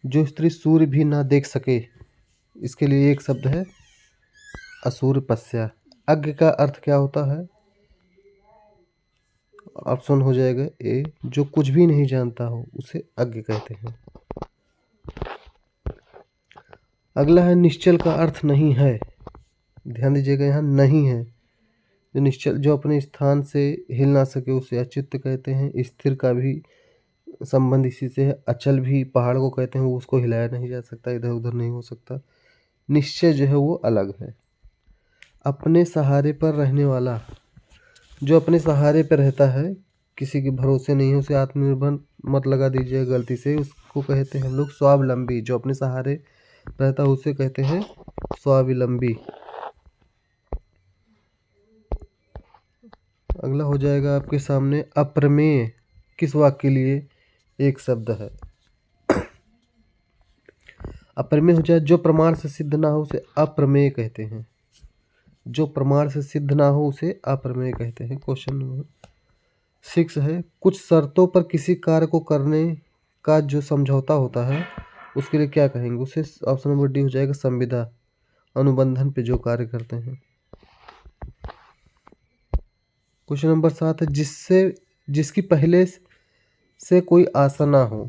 जो स्त्री सूर्य भी ना देख सके, इसके लिए एक शब्द है असूर्यपस्या। अज्ञ का अर्थ क्या होता है? ऑप्शन हो जाएगा ए, जो कुछ भी नहीं जानता हो उसे अज्ञ कहते हैं। अगला है निश्चल का अर्थ नहीं है। ध्यान दीजिएगा, यहाँ नहीं है। जो निश्चल, जो अपने स्थान से हिल ना सके उसे अचित्त कहते हैं। स्थिर का भी संबंध इसी से है। अचल भी पहाड़ को कहते हैं, वो उसको हिलाया नहीं जा सकता, इधर उधर नहीं हो सकता। निश्चय जो है वो अलग है। अपने सहारे पर रहने वाला, जो अपने सहारे पर रहता है, किसी के भरोसे नहीं है, उसे आत्मनिर्भर मत लगा दीजिए गलती से, उसको कहते हैं हम लोग स्वावलंबी। जो अपने सहारे रहता है उसे कहते हैं स्वावलंबी। अगला हो जाएगा आपके सामने अप्रमेय। किस वाक्य के लिए एक शब्द है? अप्रमेय हो जाए, जो प्रमाण से सिद्ध ना हो उसे अप्रमेय कहते हैं। जो प्रमाण से सिद्ध ना हो उसे अप्रमेय कहते हैं। क्वेश्चन नंबर 6 है, कुछ शर्तों पर किसी कार्य को करने का जो समझौता होता है उसके लिए क्या कहेंगे? उसे ऑप्शन नंबर डी हो जाएगा संविदा। अनुबंधन पे जो कार्य करते हैं। क्वेश्चन नंबर 7 है, जिसकी पहले से कोई आशा ना हो,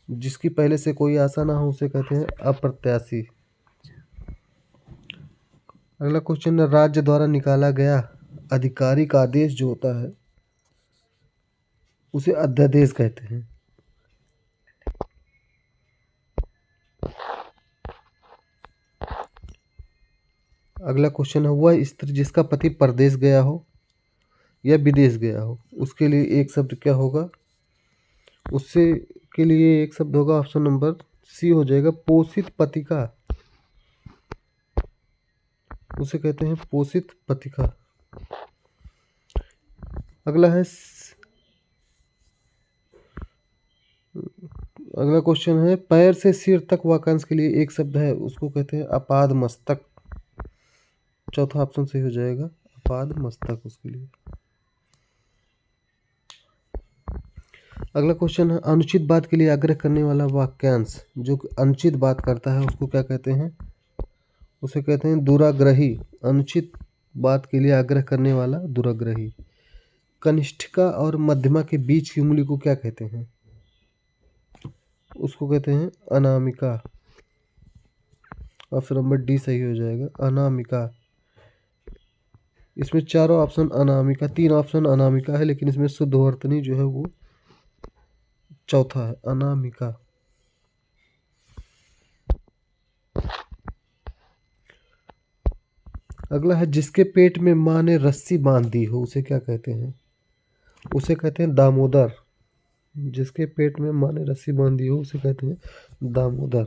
जिसकी पहले से कोई आशा ना हो उसे कहते हैं अप्रत्याशी। अगला क्वेश्चन है, राज्य द्वारा निकाला गया आधिकारिक आदेश जो होता है उसे अध्यादेश कहते हैं। अगला क्वेश्चन है, वह स्त्री जिसका पति परदेश गया हो या विदेश गया हो उसके लिए एक शब्द क्या होगा? उससे के लिए एक शब्द होगा, ऑप्शन नंबर सी हो जाएगा पोषित पतिका। उसे कहते हैं पोषित पतिका। अगला है, अगला क्वेश्चन है, पैर से सिर तक वाक्यांश के लिए एक शब्द है, उसको कहते हैं अपाद मस्तक। चौथा ऑप्शन सही हो जाएगा, अपाद मस्तक उसके लिए। अगला क्वेश्चन है, अनुचित बात के लिए आग्रह करने वाला वाक्यांश, जो अनुचित बात करता है उसको क्या कहते हैं? उसे कहते हैं दुराग्रही। अनुचित बात के लिए आग्रह करने वाला दुराग्रही। कनिष्ठिका और मध्यमा के बीच की उंगली को क्या कहते हैं? उसको कहते हैं अनामिका। ऑप्शन नंबर डी सही हो जाएगा, अनामिका। इसमें चारों ऑप्शन अनामिका, 3 ऑप्शन अनामिका है, लेकिन इसमें शुद्धवर्तनी जो है वो चौथा है, अनामिका। अगला है, जिसके पेट में माँ ने रस्सी बांध दी हो उसे क्या कहते हैं? उसे कहते हैं दामोदर। जिसके पेट में माँ ने रस्सी बांध दी हो उसे कहते हैं दामोदर।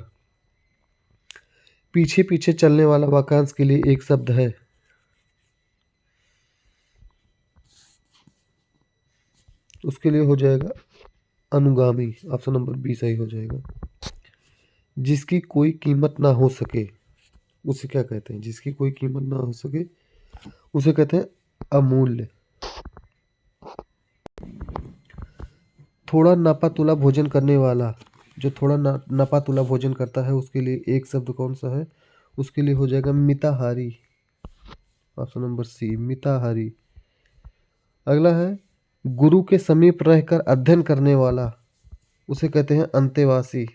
पीछे पीछे चलने वाला वाक्यांश के लिए एक शब्द है, उसके लिए हो जाएगा अनुगामी। ऑप्शन नंबर बी सही हो जाएगा। जिसकी कोई कीमत ना हो सके उसे क्या कहते हैं? जिसकी कोई कीमत ना हो सके उसे कहते हैं अमूल्य। थोड़ा नापा तुला भोजन करने वाला, जो थोड़ा नापा तुला भोजन करता है उसके लिए एक शब्द कौन सा है? उसके लिए हो जाएगा मिताहारी। Option number C, मिताहारी। अगला है, गुरु के समीप रहकर अध्ययन करने वाला, उसे कहते हैं अंतेवासी।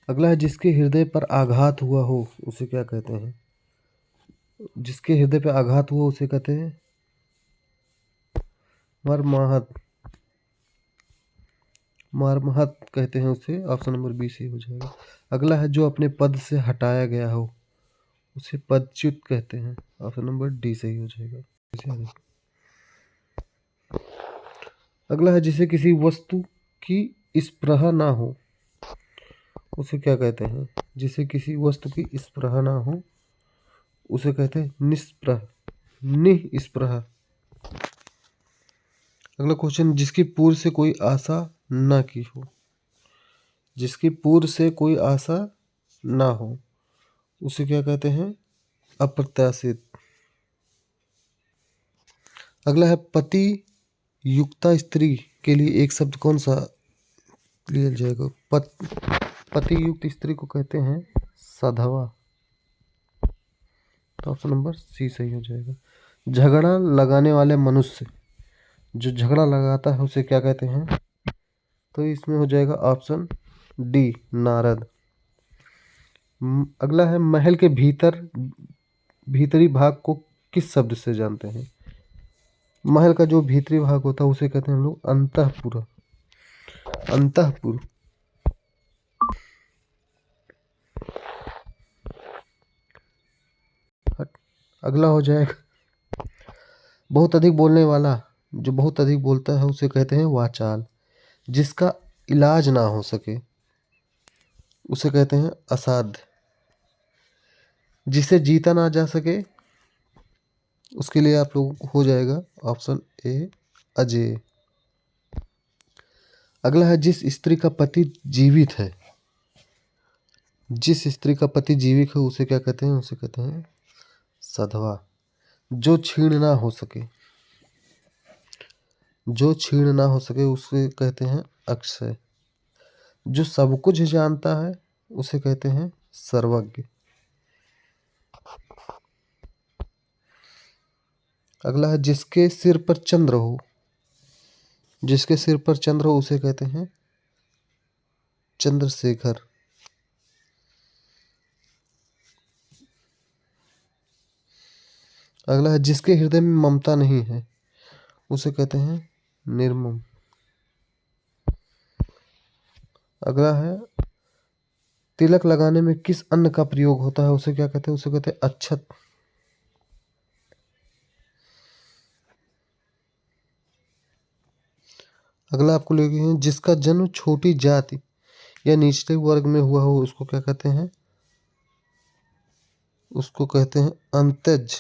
अगला है, जिसके हृदय पर आघात हुआ हो उसे क्या कहते हैं? जिसके हृदय पर आघात हुआ उसे कहते हैं मर्माहत। मर्माहत कहते हैं उसे। ऑप्शन नंबर बी सही हो जाएगा। अगला है, जो अपने पद से हटाया गया हो उसे पदच्युत कहते हैं। ऑप्शन नंबर डी सही हो जाएगा। अगला है, जिसे किसी वस्तु की स्पृहा ना हो उसे क्या कहते हैं? जिसे किसी वस्तु की स्पृहा ना हो उसे कहते हैं निस्पृह, निस्पृह। अगला क्वेश्चन, जिसकी पूर्व से कोई आशा ना की हो, जिसकी पूर्व से कोई आशा ना हो उसे क्या कहते हैं? अप्रत्याशित। अगला है पति युक्ता स्त्री के लिए एक शब्द कौन सा लिया जाएगा? पति युक्त स्त्री को कहते हैं सधवा। तो ऑप्शन नंबर सी सही हो जाएगा। झगड़ा लगाने वाले मनुष्य, जो झगड़ा लगाता है उसे क्या कहते हैं? तो इसमें हो जाएगा ऑप्शन डी नारद। अगला है महल के भीतरी भाग को किस शब्द से जानते हैं? महल का जो भीतरी भाग होता है उसे कहते हैं हम लोग अंतःपुर। अंतःपुर। अगला हो जाएगा बहुत अधिक बोलने वाला, जो बहुत अधिक बोलता है उसे कहते हैं वाचाल। जिसका इलाज ना हो सके उसे कहते हैं असाध्य। जिसे जीता ना जा सके उसके लिए आप लोगों को हो जाएगा ऑप्शन ए अजय। अगला है जिस स्त्री का पति जीवित है, जिस स्त्री का पति जीवित है उसे क्या कहते हैं? उसे कहते हैं सधवा। जो छीण ना हो सके, जो छीण ना हो सके उसे कहते हैं अक्षय। जो सब कुछ जानता है उसे कहते हैं सर्वज्ञ। अगला है जिसके सिर पर चंद्र हो, जिसके सिर पर चंद्र हो उसे कहते हैं चंद्रशेखर। अगला है जिसके हृदय में ममता नहीं है उसे कहते हैं निर्मम। अगला है तिलक लगाने में किस अन्न का प्रयोग होता है उसे क्या कहते हैं? उसे कहते हैं अक्षत। अगला आपको लेके हैं जिसका जन्म छोटी जाति या निचले वर्ग में हुआ हो उसको क्या कहते हैं? उसको कहते हैं अंतज।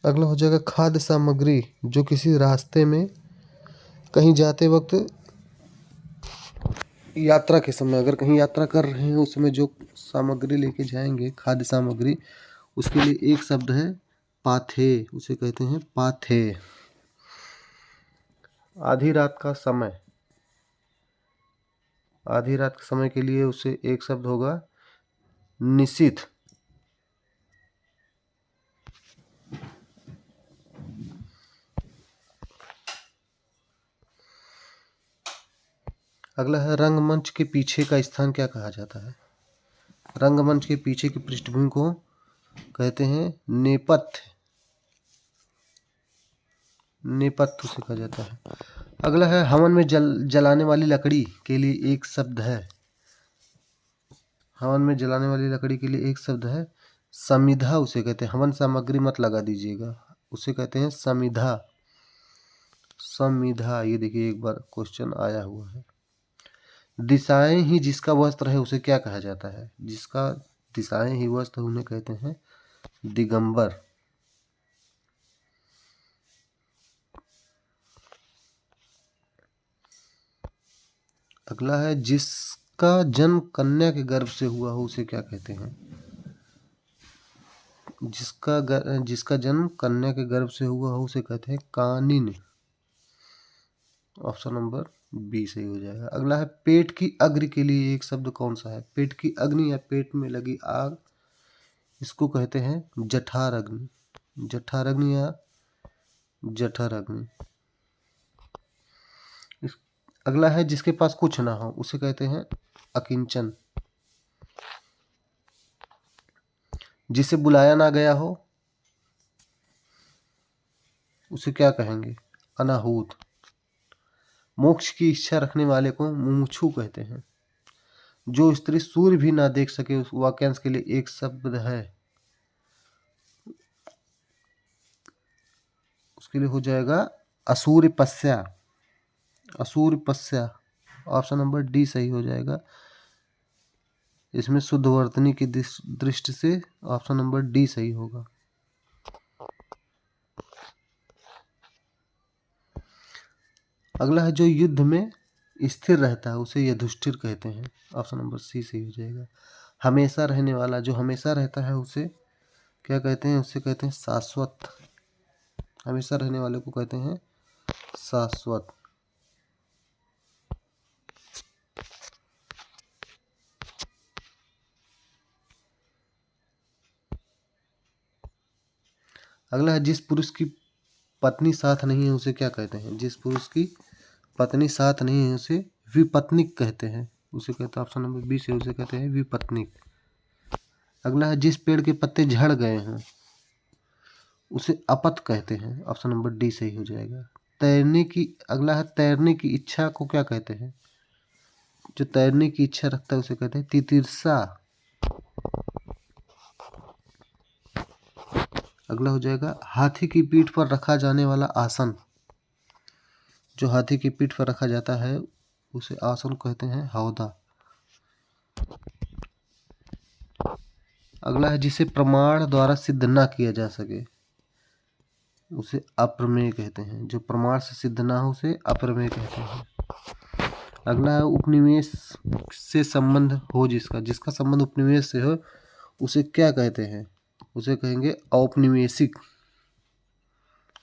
अगला हो जाएगा खाद्य सामग्री, जो किसी रास्ते में कहीं जाते वक्त यात्रा के समय, अगर कहीं यात्रा कर रहे हैं उसमें जो सामग्री लेके जाएंगे खाद्य सामग्री, उसके लिए एक शब्द है पाथे, उसे कहते हैं पाथे। आधी रात का समय, आधी रात के समय के लिए उसे एक शब्द होगा निशीथ। अगला है रंगमंच के पीछे का स्थान क्या कहा जाता है? रंगमंच के पीछे की पृष्ठभूमि को कहते हैं नेपथ्य। नेपथ्य उसे कहा जाता है। अगला है हवन में जलाने वाली लकड़ी के लिए एक शब्द है। हवन में जलाने वाली लकड़ी के लिए एक शब्द है समिधा, उसे कहते हैं। हवन सामग्री मत लगा दीजिएगा, उसे कहते हैं समिधा। समिधा, ये देखिए एक बार क्वेश्चन आया हुआ है। दिशाएं ही जिसका वस्त्र है उसे क्या कहा जाता है? जिसका दिशाएं ही वस्त्र उन्हें कहते हैं दिगंबर। अगला है जिसका जन्म कन्या के गर्भ से हुआ हो उसे क्या कहते हैं? जिसका जन्म कन्या के गर्भ से हुआ हो उसे कहते हैं कानिन। ऑप्शन नंबर बी सही हो जाएगा। अगला है पेट की अग्नि के लिए एक शब्द कौन सा है? पेट की अग्नि या पेट में लगी आग, इसको कहते हैं जठार अग्नि। जठार अग्नि या जठर अग्नि। अगला है जिसके पास कुछ ना हो उसे कहते हैं अकिंचन। जिसे बुलाया ना गया हो उसे क्या कहेंगे? अनाहूत। मोक्ष की इच्छा रखने वाले को मुमुक्षु कहते हैं। जो स्त्री सूर्य भी ना देख सके उस वाक्यांश के लिए एक शब्द है, उसके लिए हो जाएगा असूर्यपस्या। असूर्यपस्या। ऑप्शन नंबर डी सही हो जाएगा। इसमें शुद्धवर्तनी की दृष्टि से ऑप्शन नंबर डी सही होगा। अगला है जो युद्ध में स्थिर रहता है उसे युधिष्ठिर कहते हैं। ऑप्शन नंबर सी सही हो जाएगा। हमेशा रहने वाला, जो हमेशा रहता है उसे क्या कहते हैं? उसे कहते हैं शाश्वत। हमेशा रहने वाले को कहते हैं शाश्वत। अगला है, जिस पुरुष की पत्नी साथ नहीं है उसे क्या कहते हैं? जिस पुरुष की पत्नी साथ नहीं है उसे विपत्निक कहते हैं। उसे कहते हैं, ऑप्शन नंबर बी से उसे कहते हैं विपत्निक। अगला है, जिस पेड़ के पत्ते झड़ गए हैं उसे अपत कहते हैं। ऑप्शन नंबर डी सही हो जाएगा। अगला है, तैरने की इच्छा को क्या कहते हैं? जो तैरने की इच्छा रखता है उसे कहते हैं तितिर्सा। अगला हो जाएगा, हाथी की पीठ पर रखा जाने वाला आसन। जो हाथी की पीठ पर रखा जाता है उसे आसन कहते हैं हौदा। अगला है, जिसे प्रमाण द्वारा सिद्ध ना किया जा सके उसे अप्रमेय कहते हैं। जो प्रमाण से सिद्ध ना हो उसे अप्रमेय कहते हैं। अगला है, उपनिवेश से संबंध हो जिसका, जिसका संबंध उपनिवेश से हो उसे क्या कहते हैं? उसे कहेंगे औपनिवेशिक।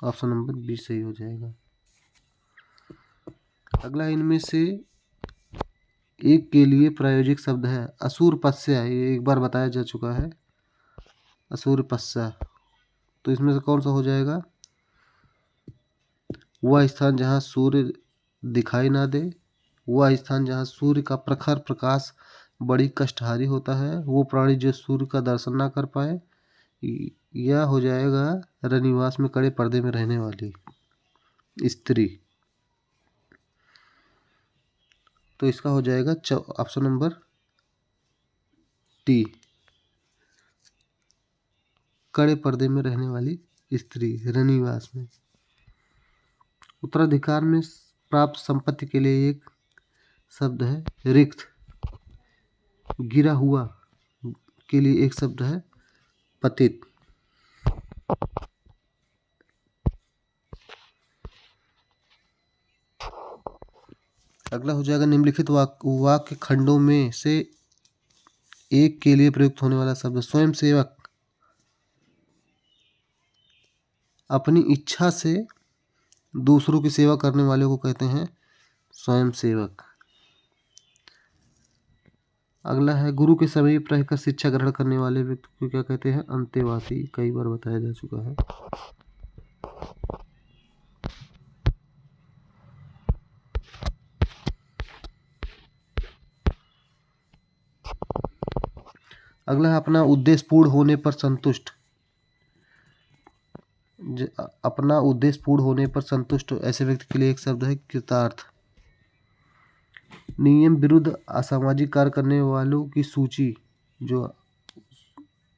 ऑप्शन नंबर बी सही हो जाएगा। अगला इनमें से एक के लिए प्रायोजिक शब्द है असुरपस्या। ये एक बार बताया जा चुका है, असुरपस्या। तो इसमें से कौन सा हो जाएगा? वह स्थान जहाँ सूर्य दिखाई ना दे, वह स्थान जहाँ सूर्य का प्रखर प्रकाश बड़ी कष्टहारी होता है, वो प्राणी जो सूर्य का दर्शन ना कर पाए, यह हो जाएगा रनिवास में कड़े पर्दे में रहने वाली स्त्री। तो इसका हो जाएगा ऑप्शन नंबर टी, कड़े पर्दे में रहने वाली स्त्री रनिवास में। उत्तराधिकार में प्राप्त संपत्ति के लिए एक शब्द है रिक्त। गिरा हुआ के लिए एक शब्द है पतित। अगला हो जाएगा, निम्नलिखित वाक्य खंडों में से एक के लिए प्रयुक्त होने वाला शब्द। स्वयं सेवक अपनी इच्छा से दूसरों की सेवा करने वाले को कहते हैं स्वयं सेवक। अगला है, गुरु के समीप रहकर शिक्षा ग्रहण करने वाले व्यक्ति को क्या कहते हैं? अंतेवासी। कई बार बताया जा चुका है। अगला है, अपना उद्देश्य पूर्ण होने पर संतुष्ट। अपना उद्देश्य पूर्ण होने पर संतुष्ट ऐसे व्यक्ति के लिए एक शब्द है कृतार्थ। नियम विरुद्ध असामाजिक कार्य करने वालों की सूची। जो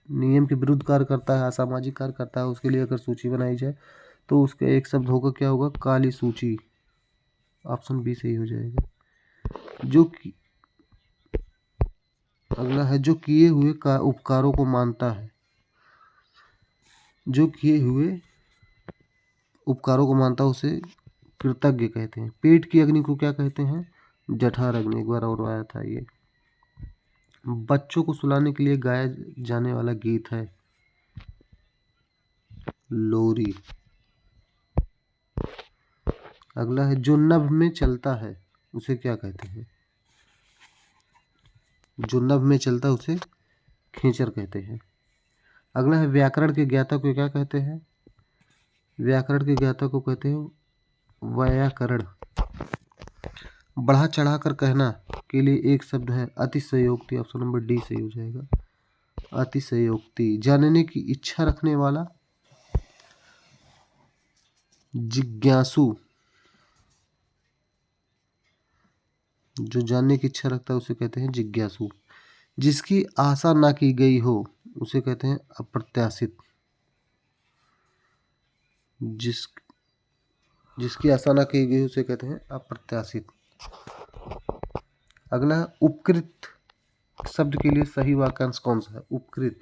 नियम के विरुद्ध कार्य करता है, असामाजिक कार्य करता है, उसके लिए अगर सूची बनाई जाए तो उसका एक शब्द होगा, क्या होगा? काली सूची। ऑप्शन बी सही हो जाएगा। अगला है, जो किए हुए का उपकारों को मानता है। जो किए हुए उपकारों को मानता है उसे कृतज्ञ कहते हैं। पेट की अग्नि को क्या कहते हैं? जठर अग्नि। एक बार और आया था ये। बच्चों को सुलाने के लिए गाया जाने वाला गीत है लोरी। अगला है, जो नभ में चलता है उसे क्या कहते हैं? जो नभ में चलता है उसे खींचर कहते हैं। अगला है, व्याकरण के ज्ञाता को क्या कहते हैं? व्याकरण के ज्ञाता को कहते हैं वैयाकरण। बढ़ा चढ़ा कर कहना के लिए एक शब्द है अतिशयोक्ति। ऑप्शन नंबर डी सही हो जाएगा, अतिशयोक्ति। जानने की इच्छा रखने वाला जिज्ञासु। जो जानने की इच्छा रखता है उसे कहते हैं जिज्ञासु। जिसकी आशा ना की गई हो उसे कहते हैं अप्रत्याशित। जिसकी आशा ना की गई उसे कहते हैं अप्रत्याशित। अगला है, उपकृत शब्द के लिए सही वाक्यांश कौन सा है? उपकृत,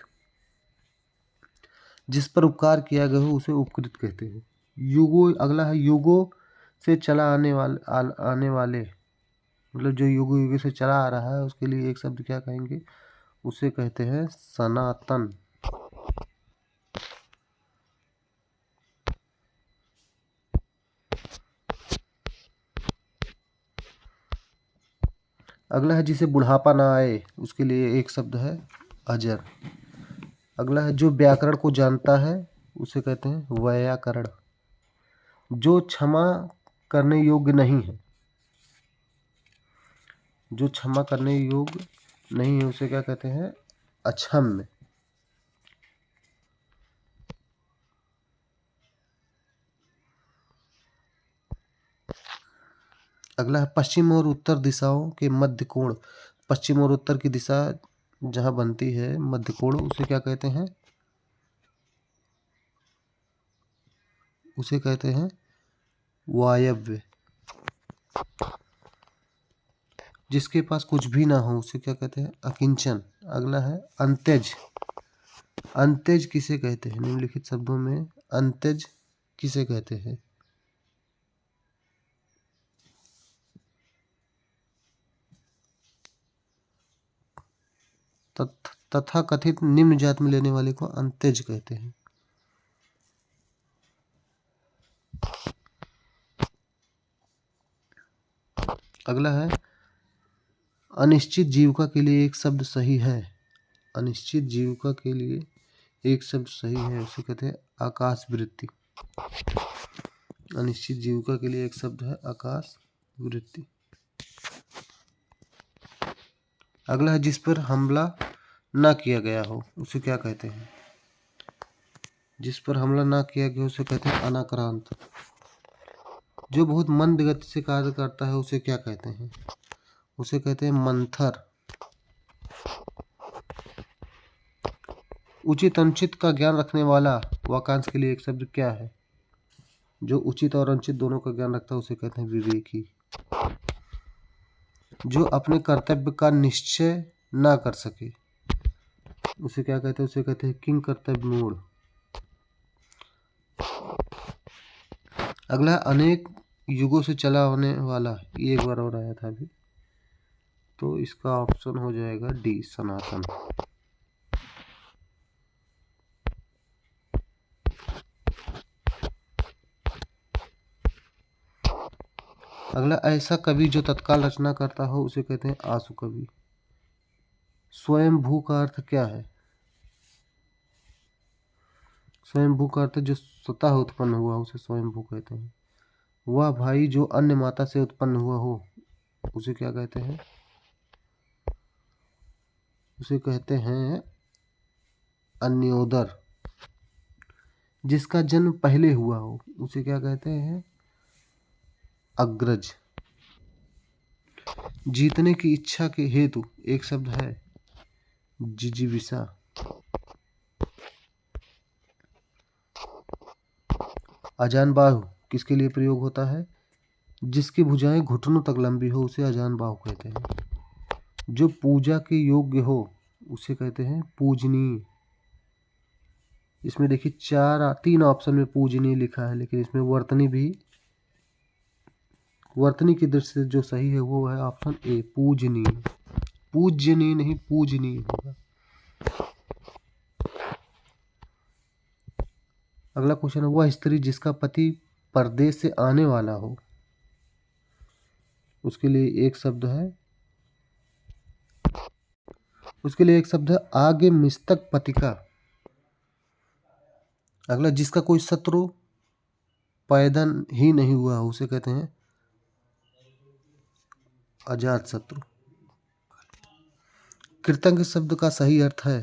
जिस पर उपकार किया गया हो उसे उपकृत कहते हैं। युगो। अगला है, युगों से चला आने वाले मतलब जो युग युग से चला आ रहा है उसके लिए एक शब्द क्या कहेंगे, उसे कहते हैं सनातन। अगला है जिसे बुढ़ापा ना आए, उसके लिए एक शब्द है अजर। अगला है जो व्याकरण को जानता है, उसे कहते हैं वैयाकरण। जो क्षमा करने योग्य नहीं है, जो क्षमा करने योग्य नहीं है उसे क्या कहते हैं, अक्षम्य। अगला है पश्चिम और उत्तर दिशाओं के मध्य कोण। पश्चिम और उत्तर की दिशा जहाँ बनती है मध्य कोण, उसे क्या कहते हैं, उसे कहते हैं वायव्य। जिसके पास कुछ भी ना हो उसे क्या कहते हैं, अकिंचन। अगला है अंत्यज। अंत्यज किसे कहते हैं, निम्नलिखित शब्दों में अंत्यज किसे कहते हैं। तथा कथित निम्न जात में लेने वाले को अंत्यज कहते हैं। अगला है अनिश्चित जीविका के लिए एक शब्द सही है। अनिश्चित जीविका के लिए एक शब्द सही है, उसे कहते हैं आकाश वृत्ति। अनिश्चित जीविका के लिए एक शब्द है आकाश वृत्ति। अगला है जिस पर हमला ना किया गया हो, उसे क्या कहते हैं। जिस पर हमला ना किया गया उसे कहते हैं अनाक्रांत। जो बहुत मंद गति से कार्य करता है उसे क्या कहते हैं, उसे कहते हैं मंथर। उचित अनुचित का ज्ञान रखने वाला वाक्यांश के लिए एक शब्द क्या है। जो उचित और अनुचित दोनों का ज्ञान रखता है उसे कहते हैं विवेकी। जो अपने कर्तव्य का निश्चय ना कर सके उसे क्या कहते हैं, उसे कहते हैं किंग कर्तव्य मूढ़। अगला अनेक युगों से चला होने वाला, ये एक बार और आया था अभी, तो इसका ऑप्शन हो जाएगा डी सनातन। अगला ऐसा कवि जो तत्काल रचना करता हो उसे कहते हैं आसु कवि। स्वयंभू का अर्थ क्या है, स्वयंभू का अर्थ जो स्वतः उत्पन्न हुआ उसे स्वयंभू कहते हैं। वह भाई जो अन्य माता से उत्पन्न हुआ हो उसे क्या कहते हैं, उसे कहते हैं अन्योदर। जिसका जन्म पहले हुआ हो उसे क्या कहते हैं, अग्रज। जीतने की इच्छा के हेतु एक शब्द है जिजीविषा। अजान बाहु किसके लिए प्रयोग होता है, जिसकी भुजाएं घुटनों तक लंबी हो उसे अजान बाहु कहते हैं। जो पूजा के योग्य हो उसे कहते हैं पूजनीय। इसमें देखिए तीन ऑप्शन में पूजनीय लिखा है, लेकिन इसमें वर्तनी भी, वर्तनी की दृष्टि से जो सही है वो है ऑप्शन ए पूजनीय। पूज्यनीय नहीं, पूजनीय होगा। अगला क्वेश्चन है वह स्त्री जिसका पति परदेश से आने वाला हो, उसके लिए एक शब्द है, उसके लिए एक शब्द है आगे मिस्तक पतिका। अगला जिसका कोई शत्रु पैदा ही नहीं हुआ उसे कहते हैं अजात शत्रु। कृतज्ञ शब्द का सही अर्थ है,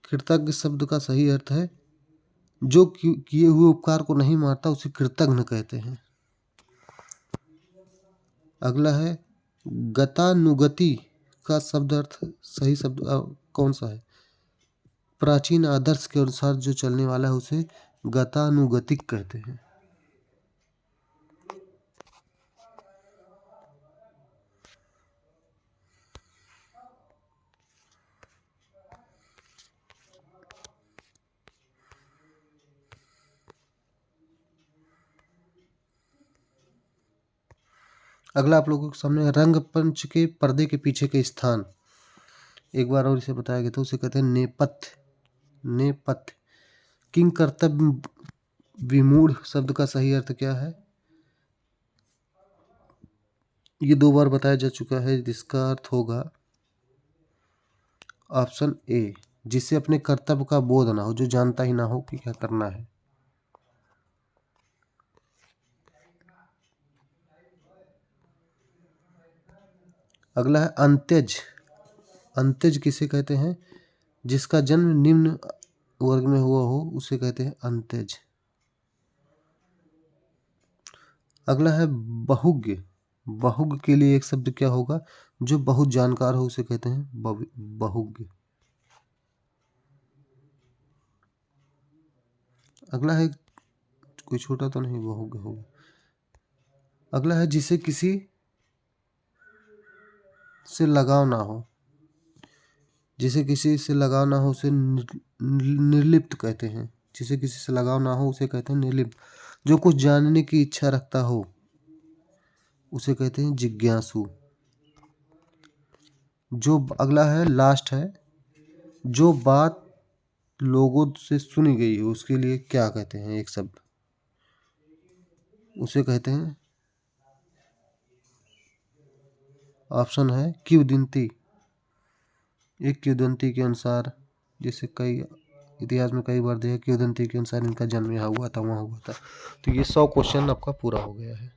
कृतज्ञ शब्द का सही अर्थ है जो किए हुए उपकार को नहीं मारता उसे कृतज्ञ कहते हैं। अगला है गतानुगति का शब्द अर्थ सही शब्द कौन सा है, प्राचीन आदर्श के अनुसार जो चलने वाला है उसे गतानुगतिक कहते हैं। अगला आप लोगों के सामने रंगमंच के पर्दे के पीछे के स्थान। एक बार और इसे बताया गया था, उसे कहते हैं नेपथ्य। नेपथ्य। किंग कर्तव्य विमूढ़ शब्द का सही अर्थ क्या है? ये 2 बार बताया जा चुका है, जिसका अर्थ होगा ऑप्शन ए, जिसे अपने कर्तव्य का बोध ना हो, जो जानता ही ना हो कि क्या करना है। अगला है अंत्यज। अंत्यज किसे कहते हैं? जिसका जन्म निम्न वर्ग में हुआ हो उसे कहते हैं अंत्यज। अगला है बहुज्ञ। बहुज्ञ के लिए एक शब्द क्या होगा? जो बहुत जानकार हो उसे कहते हैं बहुज्ञ। अगला है, कोई छोटा तो नहीं, बहुज्ञ होगा। अगला है जिसे किसी से लगाव ना हो। जिसे किसी से लगाव ना हो उसे निर्लिप्त कहते हैं। जिसे किसी से लगाव ना हो उसे कहते हैं निर्लिप्त। जो कुछ जानने की इच्छा रखता हो उसे कहते हैं जिज्ञासु। जो अगला है, लास्ट है, जो बात लोगों से सुनी गई हो उसके लिए क्या कहते हैं एक शब्द? उसे कहते हैं, ऑप्शन है किंवदंती। एक किंवदंती के अनुसार, जैसे कई इतिहास में कई बार देखा, किंवदंती के अनुसार इनका जन्म यहाँ हुआ था, वहाँ हुआ था। तो ये 100 क्वेश्चन आपका पूरा हो गया है।